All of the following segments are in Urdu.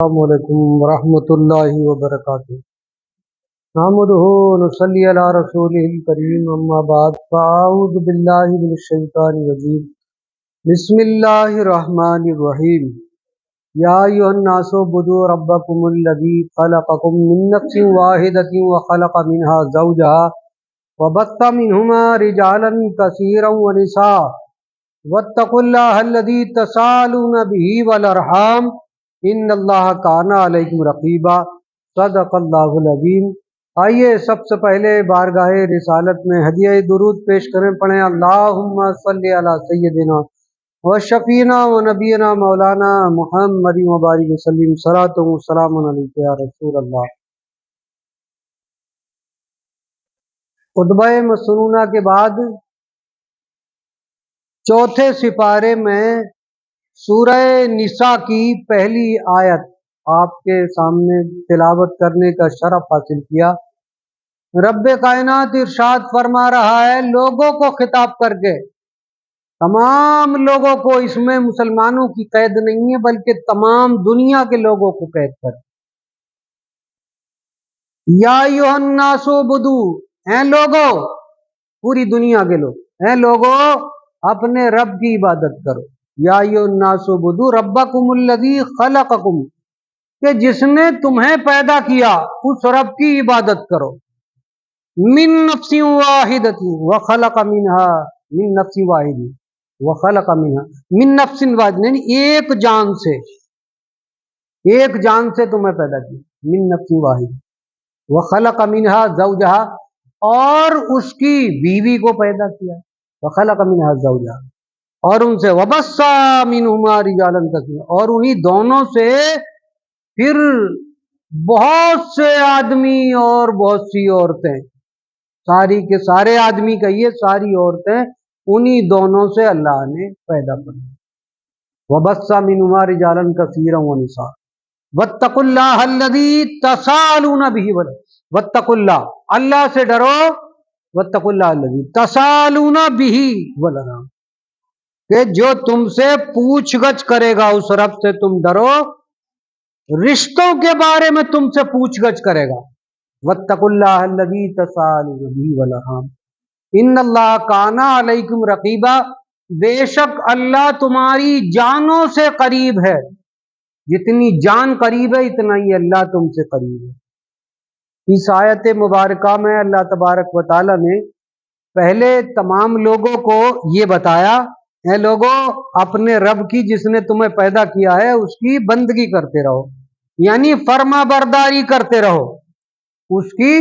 السلام علیکم ورحمۃ اللہ وبرکاتہ۔ نحمدہ ونصلی علی رسولہ الکریم، اما بعد فاعوذ باللہ من الشیطان الرجیم، بسم اللہ الرحمن الرحیم۔ یا ایھا الناس اعبدوا ربکم الذی خلقکم من نفس واحدۃ وخلق منها زوجها وبث منہما رجالا کثیرا ونساء واتقوا اللہ الذی تساءلون بہ والارحام ان اللہ کان علیکم رقیبا۔ صدق اللہ العظیم۔ آئیے سب سے پہلے بارگاہ رسالت میں ہدیہ درود پیش کریں، پڑھیں اللہم صلی علی سیدنا و شفینا و نبینا مولانا محمد مبارک وسلم، صلاۃ و سلام علیک یا رسول اللہ۔ خطبہ مسنونہ کے بعد چوتھے سپارے میں سورہ نساء کی پہلی آیت آپ کے سامنے تلاوت کرنے کا شرف حاصل کیا۔ رب کائنات ارشاد فرما رہا ہے لوگوں کو خطاب کر کے، تمام لوگوں کو، اس میں مسلمانوں کی قید نہیں ہے بلکہ تمام دنیا کے لوگوں کو قید کر، یا ایھا الناس اعبدوا، اے لوگوں، پوری دنیا کے لوگ، اے لوگوں اپنے رب کی عبادت کرو۔ یا ایھا الناس اعبدوا ربکم الذی خلقکم، کہ جس نے تمہیں پیدا کیا اس رب کی عبادت کرو۔ من نفس واحدۃ وخلق منها، من نفس واحد وخلق منها، من نفس واحد یعنی ایک جان سے، ایک جان سے تمہیں پیدا کیا، من نفس واحد وخلق منها زوجها، اور اس کی بیوی کو پیدا کیا، وخلق منها زوجها، اور ان سے وبث منہما رجالا کثیرا، اور انہی دونوں سے پھر بہت سے آدمی اور بہت سی عورتیں، ساری کے سارے آدمی کہیے، ساری عورتیں انہی دونوں سے اللہ نے پیدا کر دی۔ وبث منہما رجالا کثیرا ونساء واتقوا اللہ الذی تساءلون بہ، واتقوا اللہ، اللہ سے ڈرو، واتقوا اللہ الذی تساءلون بہ والارحام، کہ جو تم سے پوچھ گچھ کرے گا اس رب سے تم ڈرو، رشتوں کے بارے میں تم سے پوچھ گچھ کرے گا۔ واتقوا اللہ الذی تساءلون بہ والارحام ان اللہ کان علیکم رقیبا، بے شک اللہ تمہاری جانوں سے قریب ہے، جتنی جان قریب ہے اتنا ہی اللہ تم سے قریب ہے۔ اس آیت مبارکہ میں اللہ تبارک و تعالی نے پہلے تمام لوگوں کو یہ بتایا، اے لوگوں اپنے رب کی جس نے تمہیں پیدا کیا ہے اس کی بندگی کرتے رہو، یعنی فرما برداری کرتے رہو، اس کی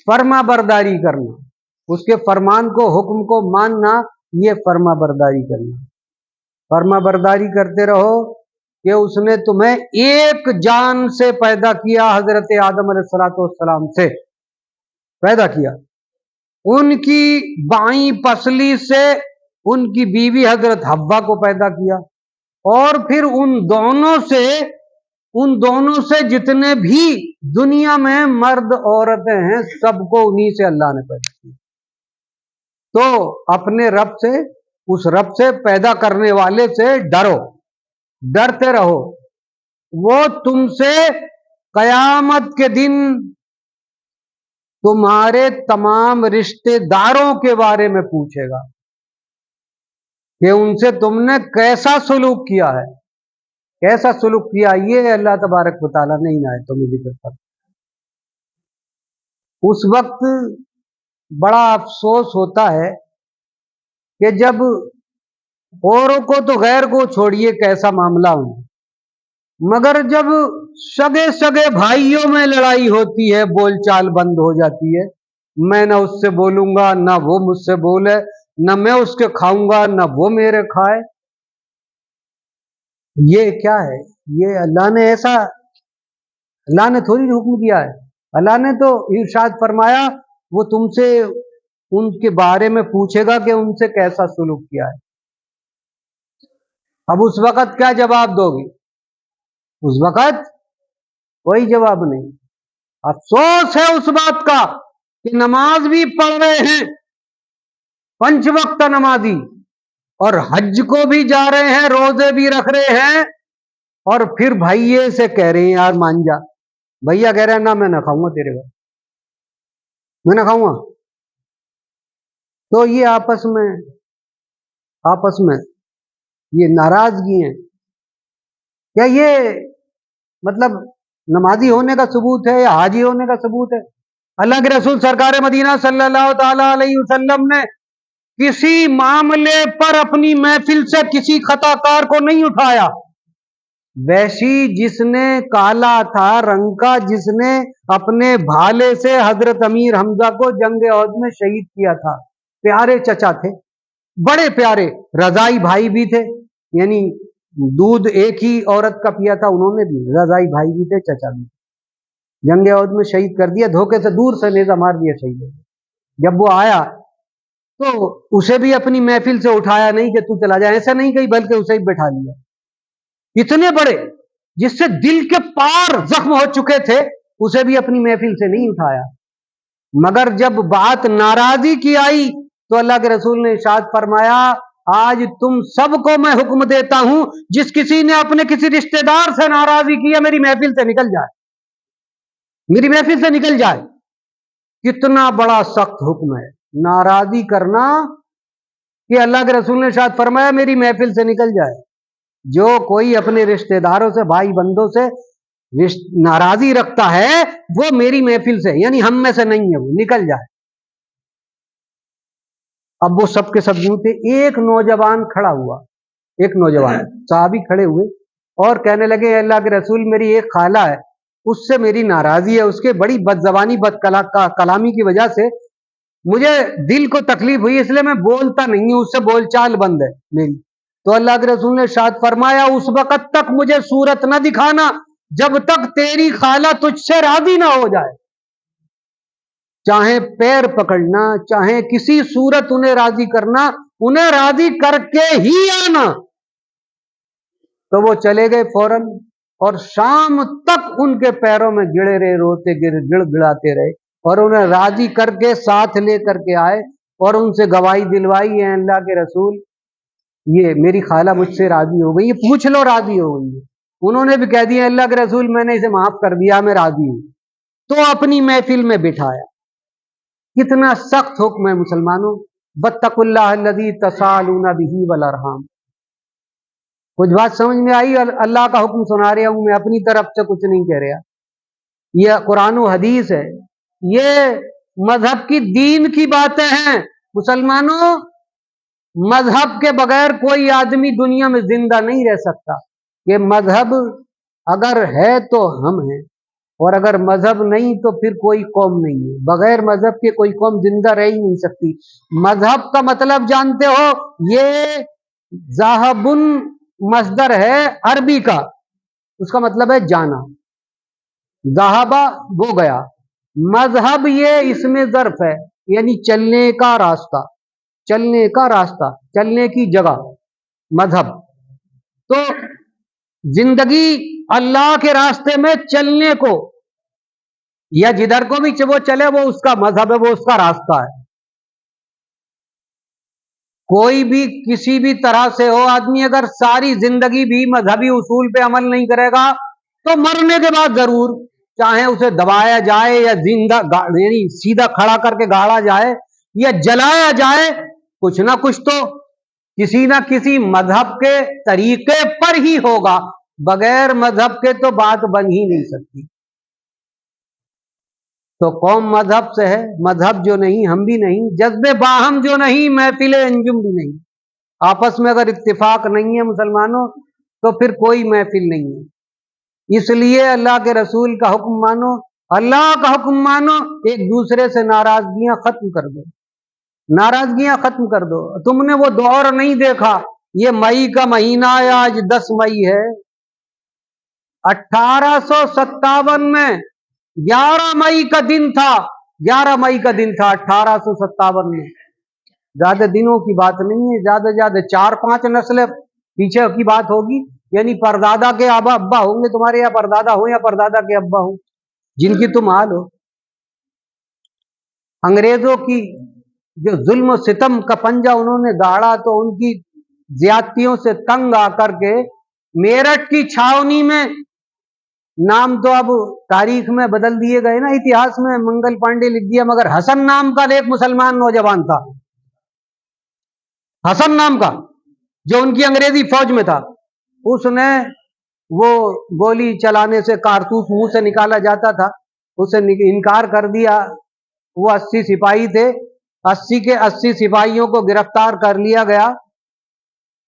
فرما برداری کرنا، اس کے فرمان کو، حکم کو ماننا، یہ فرما برداری کرنا، فرما برداری کرتے رہو کہ اس نے تمہیں ایک جان سے پیدا کیا، حضرت آدم علیہ السلام سے پیدا کیا، ان کی بائیں پسلی سے ان کی بیوی حضرت حوا کو پیدا کیا، اور پھر ان دونوں سے جتنے بھی دنیا میں مرد عورتیں ہیں سب کو انہی سے اللہ نے پیدا کیا۔ تو اپنے رب سے، اس رب سے، پیدا کرنے والے سے ڈرو، ڈرتے رہو، وہ تم سے قیامت کے دن تمہارے تمام رشتے داروں کے بارے میں پوچھے گا کہ ان سے تم نے کیسا سلوک کیا ہے، کیسا سلوک کیا، یہ اللہ تبارک و تعالیٰ نے ان آیتوں میں ذکر کر۔ اس وقت بڑا افسوس ہوتا ہے کہ جب اوروں کو تو غیر کو چھوڑیے کیسا معاملہ ہو، مگر جب سگے سگے بھائیوں میں لڑائی ہوتی ہے، بول چال بند ہو جاتی ہے، میں نہ اس سے بولوں گا نہ وہ مجھ سے بولے، نہ میں اس کے کھاؤں گا نہ وہ میرے کھائے، یہ کیا ہے؟ یہ اللہ نے ایسا، اللہ نے تھوڑی حکم دیا ہے، اللہ نے تو ارشاد فرمایا وہ تم سے ان کے بارے میں پوچھے گا کہ ان سے کیسا سلوک کیا ہے۔ اب اس وقت کیا جواب دو گی؟ اس وقت کوئی جواب نہیں۔ افسوس ہے اس بات کا کہ نماز بھی پڑھ رہے ہیں، 5 وقت نمازی، اور حج کو بھی جا رہے ہیں، روزے بھی رکھ رہے ہیں، اور پھر بھائیے سے کہہ رہے ہیں یار مان جا. بھیا کہہ رہے ہیں نہ میں نہ کھاؤں گا تیرے گھر، میں نہ کھاؤں گا. تو یہ آپس میں یہ ناراضگی ہیں. کیا یہ مطلب نمازی ہونے کا ثبوت ہے یا حاجی ہونے کا ثبوت ہے؟ اللہ کے رسول سرکار مدینہ صلی اللہ تعالی علیہ وسلم نے کسی معاملے پر اپنی محفل سے کسی خطا کار کو نہیں اٹھایا. ویشی جس نے کالا تھا رنگ کا، جس نے اپنے بھالے سے حضرت امیر حمزہ کو جنگ احد میں شہید کیا تھا، پیارے چچا تھے، بڑے پیارے، رضائی بھائی بھی تھے، یعنی دودھ ایک ہی عورت کا پیا تھا انہوں نے بھی، رضائی بھائی بھی تھے، چچا بھی. جنگ احد میں شہید کر دیا، دھوکے سے دور سے نیزہ مار دیا شہید. جب وہ آیا تو اسے بھی اپنی محفل سے اٹھایا نہیں کہ تو چلا جائے، ایسا نہیں کہی، بلکہ اسے بھی بٹھا لیا. اتنے بڑے جس سے دل کے پار زخم ہو چکے تھے اسے بھی اپنی محفل سے نہیں اٹھایا. مگر جب بات ناراضی کی آئی تو اللہ کے رسول نے ارشاد فرمایا آج تم سب کو میں حکم دیتا ہوں جس کسی نے اپنے کسی رشتہ دار سے ناراضی کیا میری محفل سے نکل جائے، میری محفل سے نکل جائے. کتنا بڑا سخت حکم ہے ناراضی کرنا، کہ اللہ کے رسول نے ارشاد فرمایا میری محفل سے نکل جائے. جو کوئی اپنے رشتہ داروں سے، بھائی بندوں سے ناراضی رکھتا ہے وہ میری محفل سے، یعنی ہم میں سے نہیں ہے، وہ نکل جائے. اب وہ سب کے سب یوں تھے. ایک نوجوان کھڑا ہوا، ایک نوجوان صحابی کھڑے ہوئے اور کہنے لگے اللہ کے رسول میری ایک خالہ ہے، اس سے میری ناراضی ہے، اس کے بڑی بد زبانی بد کلامی کی وجہ سے مجھے دل کو تکلیف ہوئی، اس لیے میں بولتا نہیں ہوں، اس سے بول چال بند ہے میری. تو اللہ کے رسول نے ارشاد فرمایا اس وقت تک مجھے صورت نہ دکھانا جب تک تیری خالہ تجھ سے راضی نہ ہو جائے. چاہے پیر پکڑنا، چاہے کسی صورت انہیں راضی کرنا، انہیں راضی کر کے ہی آنا. تو وہ چلے گئے فوراً اور شام تک ان کے پیروں میں گڑے رہے، روتے گڑ گڑاتے رہے اور انہیں راضی کر کے ساتھ لے کر کے آئے اور ان سے گواہی دلوائی ہے اللہ کے رسول یہ میری خالہ مجھ سے راضی ہو گئی، یہ پوچھ لو راضی ہو گئی. انہوں نے بھی کہہ دیا اللہ کے رسول میں نے اسے معاف کر دیا، میں راضی ہوں. تو اپنی محفل میں بٹھایا. کتنا سخت حکم ہے مسلمانوں. واتقوا اللہ الذی تساءلون بہ والارحام. کچھ بات سمجھ میں آئی؟ اللہ کا حکم سنا رہا ہوں میں، اپنی طرف سے کچھ نہیں کہہ رہا. یہ قرآن و حدیث ہے، یہ مذہب کی دین کی باتیں ہیں. مسلمانوں مذہب کے بغیر کوئی آدمی دنیا میں زندہ نہیں رہ سکتا. یہ مذہب اگر ہے تو ہم ہیں، اور اگر مذہب نہیں تو پھر کوئی قوم نہیں ہے. بغیر مذہب کے کوئی قوم زندہ رہ ہی نہیں سکتی. مذہب کا مطلب جانتے ہو؟ یہ ذاہبن مصدر ہے عربی کا، اس کا مطلب ہے جانا. ذہبہ وہ گیا، مذہب یہ اس میں ظرف ہے، یعنی چلنے کا راستہ، چلنے کا راستہ، چلنے کی جگہ مذہب. تو زندگی اللہ کے راستے میں چلنے کو، یا جدھر کو بھی وہ چلے وہ اس کا مذہب ہے، وہ اس کا راستہ ہے. کوئی بھی کسی بھی طرح سے ہو آدمی اگر ساری زندگی بھی مذہبی اصول پہ عمل نہیں کرے گا تو مرنے کے بعد ضرور، چاہے اسے دبایا جائے یا زندہ یعنی سیدھا کھڑا کر کے گاڑا جائے یا جلایا جائے، کچھ نہ کچھ تو کسی نہ کسی مذہب کے طریقے پر ہی ہوگا. بغیر مذہب کے تو بات بن ہی نہیں سکتی. تو قوم مذہب سے ہے، مذہب جو نہیں ہم بھی نہیں، جذبے باہم جو نہیں محفل انجم بھی نہیں. آپس میں اگر اتفاق نہیں ہے مسلمانوں تو پھر کوئی محفل نہیں ہے. اس لیے اللہ کے رسول کا حکم مانو، اللہ کا حکم مانو، ایک دوسرے سے ناراضگیاں ختم کر دو، ناراضگیاں ختم کر دو. تم نے وہ دور نہیں دیکھا، یہ مئی کا مہینہ ہے، آج 10 مئی ہے. 1857 میں 11 مئی کا دن تھا، 11 مئی کا دن تھا 1857 میں. زیادہ دنوں کی بات نہیں ہے، زیادہ زیادہ 4-5 نسلیں پیچھے کی بات ہوگی. یعنی پردادا کے آبا ابا ہوں گے تمہارے، یا پردادا ہو یا پردادا کے ابا ہوں، جن کی تم حال ہو. انگریزوں کی جو ظلم و ستم کا پنجہ انہوں نے گاڑا تو ان کی زیادتیوں سے تنگ آ کر کے میرٹھ کی چھاونی میں، نام تو اب تاریخ میں بدل دیے گئے نا، اتہاس میں منگل پانڈے لکھ دیا، مگر حسن نام کا ایک مسلمان نوجوان تھا، حسن نام کا، جو ان کی انگریزی فوج میں تھا، اس نے وہ گولی چلانے سے، کارتوس منہ سے نکالا جاتا تھا، اسے انکار کر دیا۔ وہ 80 سپاہی تھے، 80 کے 80 سپاہیوں کو گرفتار کر لیا گیا۔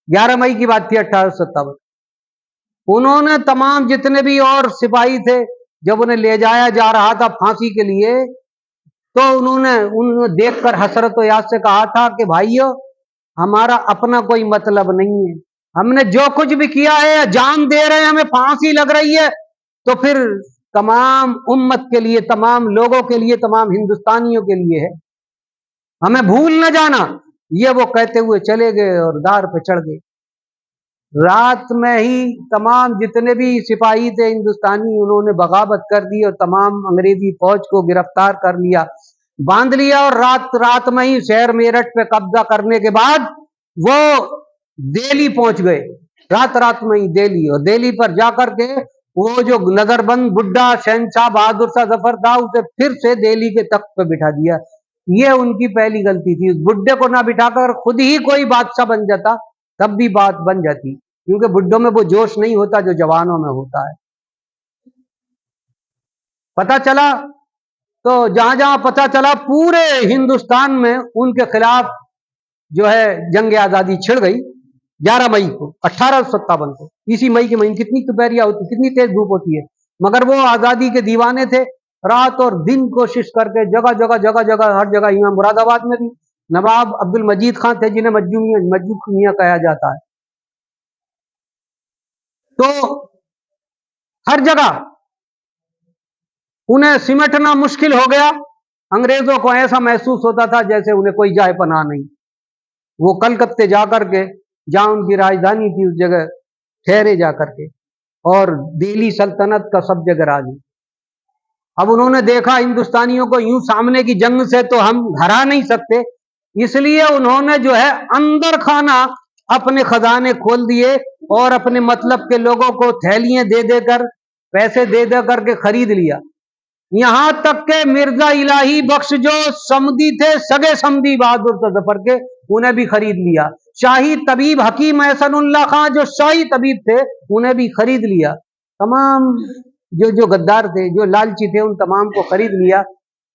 11 مئی کی بات تھی 1857۔ انہوں نے تمام جتنے بھی اور سپاہی تھے، جب انہیں لے جایا جا رہا تھا پھانسی کے لیے، تو انہوں نے دیکھ کر حسرت و یاس سے کہا تھا کہ بھائیو، ہمارا اپنا کوئی مطلب نہیں ہے، ہم نے جو کچھ بھی کیا ہے، جان دے رہے ہیں، ہمیں پھانسی لگ رہی ہے، تو پھر تمام امت کے لیے، تمام لوگوں کے لیے، تمام ہندوستانیوں کے لیے ہے، ہمیں بھول نہ جانا۔ یہ وہ کہتے ہوئے چلے گئے اور دار پہ چڑھ گئے۔ رات میں ہی تمام جتنے بھی سپاہی تھے ہندوستانی، انہوں نے بغاوت کر دی اور تمام انگریزی فوج کو گرفتار کر لیا، باندھ لیا، اور رات میں ہی شہر میرٹھ پہ قبضہ کرنے کے بعد وہ دہلی پہنچ گئے، رات میں ہی دہلی، اور دہلی پر جا کر کے وہ جو نظر بند بڈھا شہنشاہ بہادر شاہ ظفر تھا، اسے پھر سے دہلی کے تخت پہ بٹھا دیا۔ یہ ان کی پہلی غلطی تھی۔ اس بڈھے کو نہ بٹھا کر خود ہی کوئی بادشاہ بن جاتا، تب بھی بات بن جاتی، کیونکہ بڈھوں میں وہ جوش نہیں ہوتا جو جوانوں میں ہوتا ہے۔ پتہ چلا تو جہاں جہاں پتہ چلا، پورے ہندوستان میں ان کے خلاف جو ہے جنگ آزادی چھڑ گئی۔ 11 مئی کو 1857 کو، اسی مئی کے مہینے، کتنی دوپہریاں ہوتی، کتنی تیز دھوپ ہوتی ہے، مگر وہ آزادی کے دیوانے تھے، رات اور دن کوشش کر کے جگہ جگہ ہر جگہ، یہاں مراد آباد میں بھی نواب عبد المجید خان تھے، جنہیں مجو میاں کہا جاتا ہے، تو ہر جگہ انہیں سمٹنا مشکل ہو گیا۔ انگریزوں کو ایسا محسوس ہوتا تھا جیسے انہیں کوئی جائے پناہ نہیں۔ وہ کلکتے جا کر کے، جہاں ان کی راجدھانی تھی، اس جگہ ٹھہرے جا کر کے، اور دہلی سلطنت کا سب جگہ راج۔ اب انہوں نے دیکھا ہندوستانیوں کو یوں سامنے کی جنگ سے تو ہم ہرا نہیں سکتے، اس لیے انہوں نے جو ہے اندر خانہ اپنے خزانے کھول دیے، اور اپنے مطلب کے لوگوں کو تھیلیاں دے دے کر، پیسے دے دے کر کے خرید لیا۔ یہاں تک کہ مرزا الہی بخش جو سمدی تھے، سگے سمدی بہادر شاہ ظفر کے، انہیں بھی خرید لیا۔ شاہی طبیب حکیم احسن اللہ خان جو شاہی طبیب تھے، انہیں بھی خرید لیا۔ تمام جو غدار تھے، جو لالچی تھے، ان تمام کو خرید لیا۔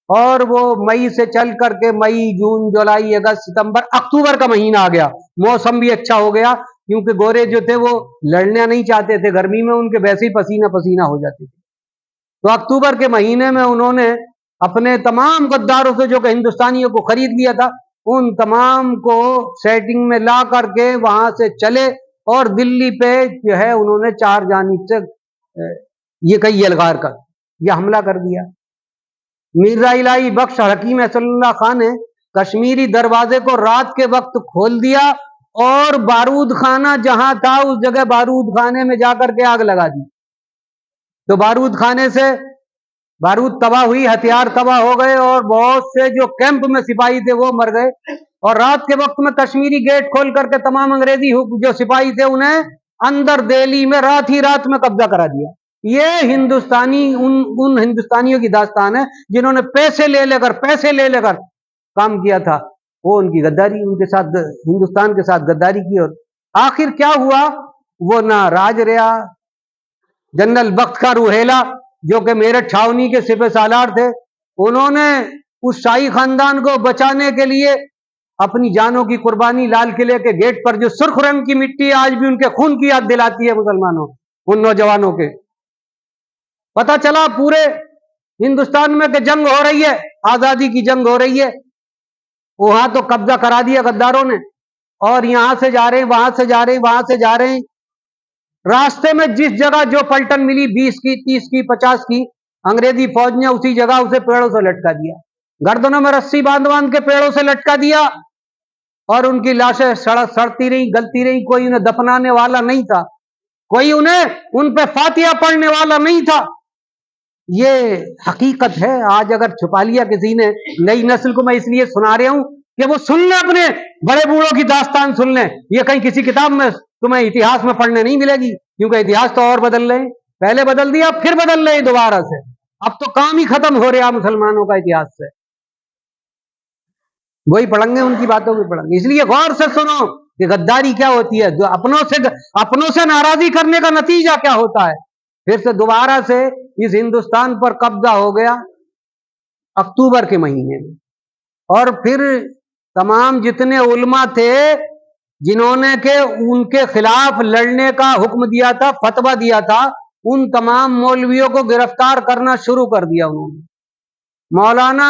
اور وہ مئی سے چل کر کے مئی، جون، جولائی، اگست، ستمبر، اکتوبر کا مہینہ آ گیا۔ موسم بھی اچھا ہو گیا، کیونکہ گورے جو تھے وہ لڑنا نہیں چاہتے تھے، گرمی میں ان کے ویسے ہی پسینہ پسینہ ہو جاتے تھے۔ تو اکتوبر کے مہینے میں انہوں نے اپنے تمام غداروں سے، جو کہ ہندوستانیوں کو خرید لیا تھا، ان تمام کو سیٹنگ میں لا کر کے وہاں سے چلے، اور دلی پہ جو ہے انہوں نے 4 جانب سے یہ کئی یلغار کا یہ حملہ کر دیا۔ مرزا الہی بخش حکیم احسن اللہ خان نے کشمیری دروازے کو رات کے وقت کھول دیا، اور بارود خانہ جہاں تھا اس جگہ بارود خانے میں جا کر کے آگ لگا دی۔ تو بارود خانے سے بارود تباہ ہوئی، ہتھیار تباہ ہو گئے، اور بہت سے جو کیمپ میں سپاہی تھے وہ مر گئے۔ اور رات کے وقت میں کشمیری گیٹ کھول کر کے تمام انگریزی جو سپاہی تھے انہیں اندر دہلی میں رات ہی رات میں قبضہ کرا دیا۔ یہ ہندوستانی ان ہندوستانیوں کی داستان ہے جنہوں نے پیسے لے لے کر کام کیا تھا۔ وہ ان کی غداری، ان کے ساتھ، ہندوستان کے ساتھ غداری کی، اور آخر کیا ہوا، وہ نہ راج رہا۔ جنرل بخت کا روہیلا، جو کہ میرٹھ چھاونی کے سپہ سالار تھے، انہوں نے اس شاہی خاندان کو بچانے کے لیے اپنی جانوں کی قربانی، لال قلعے کے گیٹ پر جو سرخ رنگ کی مٹی آج بھی ان کے خون کی یاد دلاتی ہے مسلمانوں، ان نوجوانوں کے، پتہ چلا پورے ہندوستان میں کہ جنگ ہو رہی ہے، آزادی کی جنگ ہو رہی ہے، وہاں تو قبضہ کرا دیا غداروں نے، اور یہاں سے جا رہے ہیں، وہاں سے جا رہے ہیں، وہاں سے جا رہے ہیں۔ راستے میں جس جگہ جو پلٹن ملی، 20 کی، 30 کی، 50 کی، انگریزی فوج نے اسی جگہ اسے پیڑوں سے لٹکا دیا، گردنوں میں رسی باندھ کے پیڑوں سے لٹکا دیا، اور ان کی لاشیں سڑتی رہی، گلتی رہی، کوئی انہیں دفنانے والا نہیں تھا، کوئی ان پہ فاتحہ پڑھنے والا نہیں تھا۔ یہ حقیقت ہے۔ آج اگر چھپا لیا کسی نے، نئی نسل کو میں اس لیے سنا رہا ہوں کہ وہ سن لیں، اپنے بڑے بوڑھوں کی داستان سن لیں، یہ کہیں کسی کتاب میں تمہیں اتہاس میں پڑھنے نہیں ملے گی، کیونکہ اتہاس تو اور بدل رہے ہیں، پہلے بدل دیا پھر بدل رہے ہیں دوبارہ سے، اب تو کام ہی ختم ہو رہا مسلمانوں کا اتہاس سے، وہی پڑھیں گے، ان کی باتوں کو پڑھیں گے۔ اس لیے غور سے سنو کہ غداری کیا ہوتی ہے، جو اپنوں سے ناراضی کرنے کا نتیجہ کیا ہوتا ہے۔ پھر سے دوبارہ سے اس ہندوستان پر قبضہ ہو گیا اکتوبر کے مہینے میں، اور پھر تمام جتنے علماء تھے جنہوں نے کہ ان کے خلاف لڑنے کا حکم دیا تھا، فتویٰ دیا تھا، ان تمام مولویوں کو گرفتار کرنا شروع کر دیا انہوں نے۔ مولانا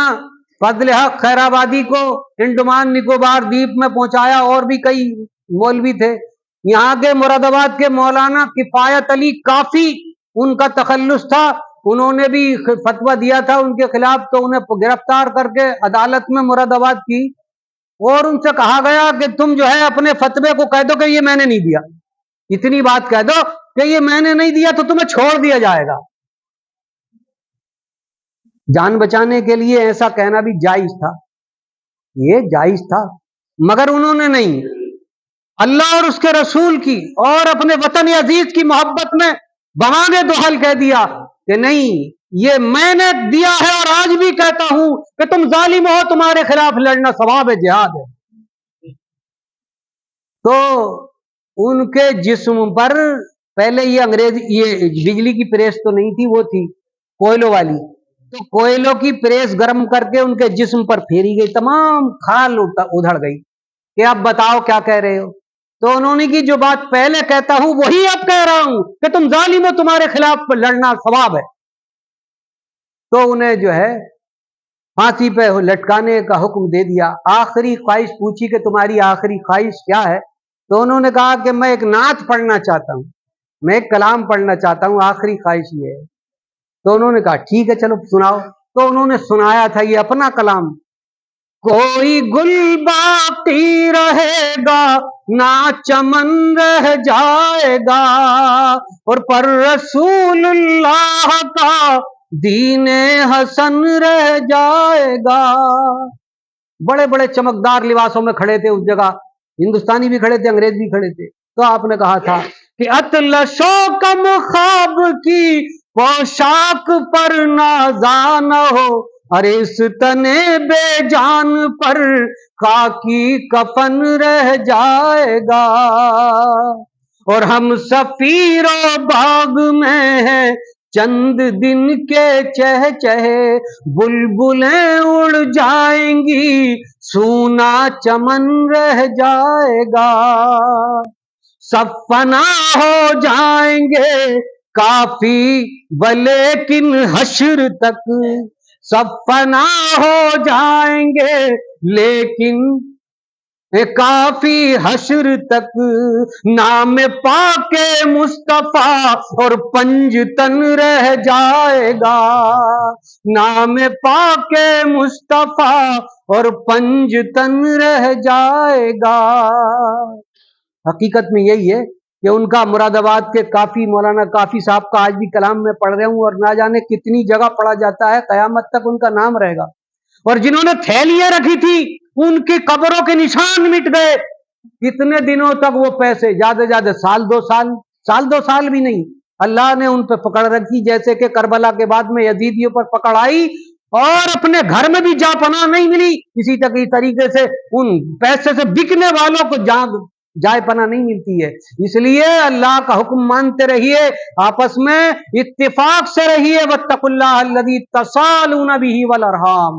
فضل حق خیر آبادی کو انڈمان نکوبار دیپ میں پہنچایا، اور بھی کئی مولوی تھے۔ یہاں کے مراد آباد کے مولانا کفایت علی کافی ان کا تخلص تھا، انہوں نے بھی فتویٰ دیا تھا ان کے خلاف، تو انہیں گرفتار کر کے عدالت میں مراد آباد کی، اور ان سے کہا گیا کہ تم جو ہے اپنے فتوے کو کہہ دو کہ یہ میں نے نہیں دیا، اتنی بات کہہ دو کہ یہ میں نے نہیں دیا تو تمہیں چھوڑ دیا جائے گا۔ جان بچانے کے لیے ایسا کہنا بھی جائز تھا، یہ جائز تھا، مگر انہوں نے نہیں، اللہ اور اس کے رسول کی اور اپنے وطن عزیز کی محبت میں بوانگے دہل کہہ دیا کہ نہیں، یہ میں نے دیا ہے، اور آج بھی کہتا ہوں کہ تم ظالم ہو، تمہارے خلاف لڑنا ثواب ہے، جہاد ہے۔ تو ان کے جسم پر پہلے یہ بجلی کی پریس تو نہیں تھی، وہ تھی کوئلوں والی، تو کوئلوں کی پریس گرم کر کے ان کے جسم پر پھیری گئی، تمام کھال ادھڑ گئی کہ اب بتاؤ کیا کہہ رہے ہو۔ تو انہوں نے کی جو بات پہلے کہتا ہوں وہی اب کہہ رہا ہوں کہ تم ظالم ہو، تمہارے خلاف لڑنا ثواب ہے۔ تو انہیں جو ہے پھانسی پہ لٹکانے کا حکم دے دیا۔ آخری خواہش پوچھی کہ تمہاری آخری خواہش کیا ہے، تو انہوں نے کہا کہ میں ایک نعت پڑھنا چاہتا ہوں، میں ایک کلام پڑھنا چاہتا ہوں، آخری خواہش یہ ہے۔ تو انہوں نے کہا ٹھیک ہے چلو سناؤ۔ تو انہوں نے سنایا تھا یہ اپنا کلام: کوئی گل باقی رہے گا نہ چمن رہ جائے گا، اور پر رسول اللہ کا دین حسن رہ جائے گا۔ بڑے بڑے چمکدار لباسوں میں کھڑے تھے اس جگہ، ہندوستانی بھی کھڑے تھے، انگریز بھی کھڑے تھے۔ تو آپ نے کہا تھا کہ اطلس و کم خواب کی پوشاک پر نازا نہ ہو، ارے اس تنے بے جان پر خاکی کفن رہ جائے گا، اور ہم سفیر و باغ میں ہیں چند دن کے چہچہے، بلبلیں اڑ جائیں گی سونا چمن رہ جائے گا، سب فنا ہو جائیں گے کافی ولیکن حشر تک، سب فنا ہو جائیں گے لیکن کافی حشر تک، نام پاک مصطفیٰ اور پنجتن رہ جائے گا، نام پاک مصطفیٰ اور پنجتن رہ جائے گا۔ حقیقت میں یہی ہے کہ ان کا مراد آباد کے کافی مولانا کافی صاحب کا آج بھی کلام میں پڑھ رہا ہوں، اور نہ جانے کتنی جگہ پڑھا جاتا ہے، قیامت تک ان کا نام رہے گا۔ اور جنہوں نے تھیلیاں رکھی تھی ان کی قبروں کے نشان مٹ گئے، کتنے دنوں تک وہ پیسے، زیادہ زیادہ سال دو سال بھی نہیں، اللہ نے ان پہ پکڑ رکھی، جیسے کہ کربلا کے بعد میں یزیدیوں پر پکڑ آئی اور اپنے گھر میں بھی جا پناہ نہیں ملی، اسی طریقے سے ان پیسے سے بکنے والوں کو جائے پناہ نہیں ملتی ہے۔ اس لیے اللہ کا حکم مانتے رہیے، آپس میں اتفاق سے رہیے، واتقوا اللہ الذی تساءلون بہ والارحام،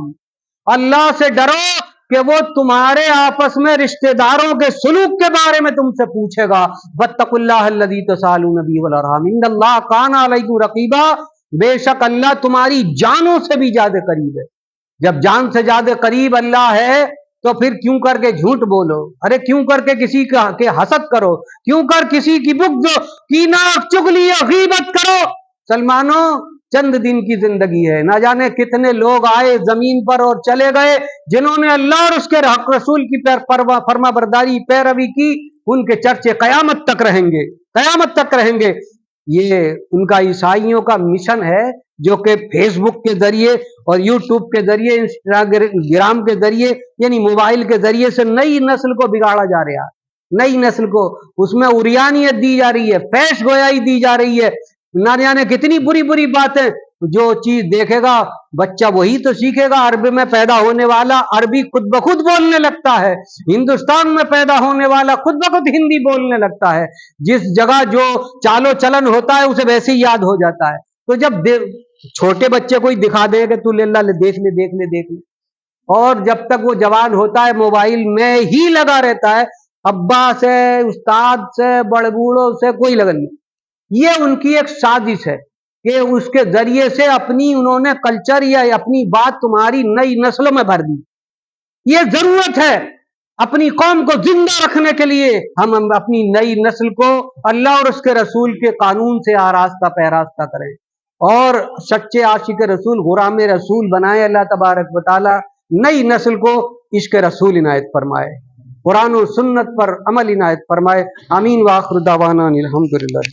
اللہ سے ڈرو کہ وہ تمہارے آپس میں رشتہ داروں کے سلوک کے بارے میں تم سے پوچھے گا۔ واتقوا اللہ الذی تساءلون بہ والارحام ان اللہ کان علیکم رقیبا، بے شک اللہ تمہاری جانوں سے بھی زیادہ قریب ہے۔ جب جان سے زیادہ قریب اللہ ہے تو پھر کیوں کر کے جھوٹ بولو، ارے کیوں کر کے کسی کے حسد کرو، کیوں کر کسی کی بغض کینہ چغلی یا غیبت کرو۔ سلمانوں چند دن کی زندگی ہے، نہ جانے کتنے لوگ آئے زمین پر اور چلے گئے، جنہوں نے اللہ اور اس کے حق رسول کی فرما برداری پیروی کی، ان کے چرچے قیامت تک رہیں گے، قیامت تک رہیں گے۔ یہ ان کا عیسائیوں کا مشن ہے جو کہ فیس بک کے ذریعے اور یوٹیوب کے ذریعے، انسٹاگرام کے ذریعے، یعنی موبائل کے ذریعے سے نئی نسل کو بگاڑا جا رہا ہے۔ نئی نسل کو اس میں عریانیت دی جا رہی ہے، فحش گویائی دی جا رہی ہے، نہ جانے کتنی بری بری باتیں. جو چیز دیکھے گا بچہ وہی تو سیکھے گا. عرب میں پیدا ہونے والا عربی خود بخود بولنے لگتا ہے، ہندوستان میں پیدا ہونے والا خود بخود ہندی بولنے لگتا ہے. جس جگہ جو چال و چلن ہوتا ہے اسے ویسے ہی یاد ہو جاتا ہے. تو جب چھوٹے بچے کو ہی دکھا دے کہ تو لے دیکھ لے دیکھ لے دیکھ لے، اور جب تک وہ جوان ہوتا ہے موبائل میں ہی لگا رہتا ہے، ابا سے، استاد سے، بڑے بوڑھوں سے کوئی لگن نہیں. یہ ان کی ایک سازش ہے کہ اس کے ذریعے سے اپنی انہوں نے کلچر یا اپنی بات تمہاری نئی نسلوں میں بھر دی. یہ ضرورت ہے اپنی قوم کو زندہ رکھنے کے لیے ہم اپنی نئی نسل کو اللہ اور اس کے رسول کے قانون سے آراستہ پیراستہ کریں اور سچے عاشق رسول غلام رسول بنائے. اللہ تبارک و تعالی نئی نسل کو عشق رسول عنایت فرمائے، قرآن و سنت پر عمل عنایت فرمائے. آمین. وآخر دعوانا الحمدللہ.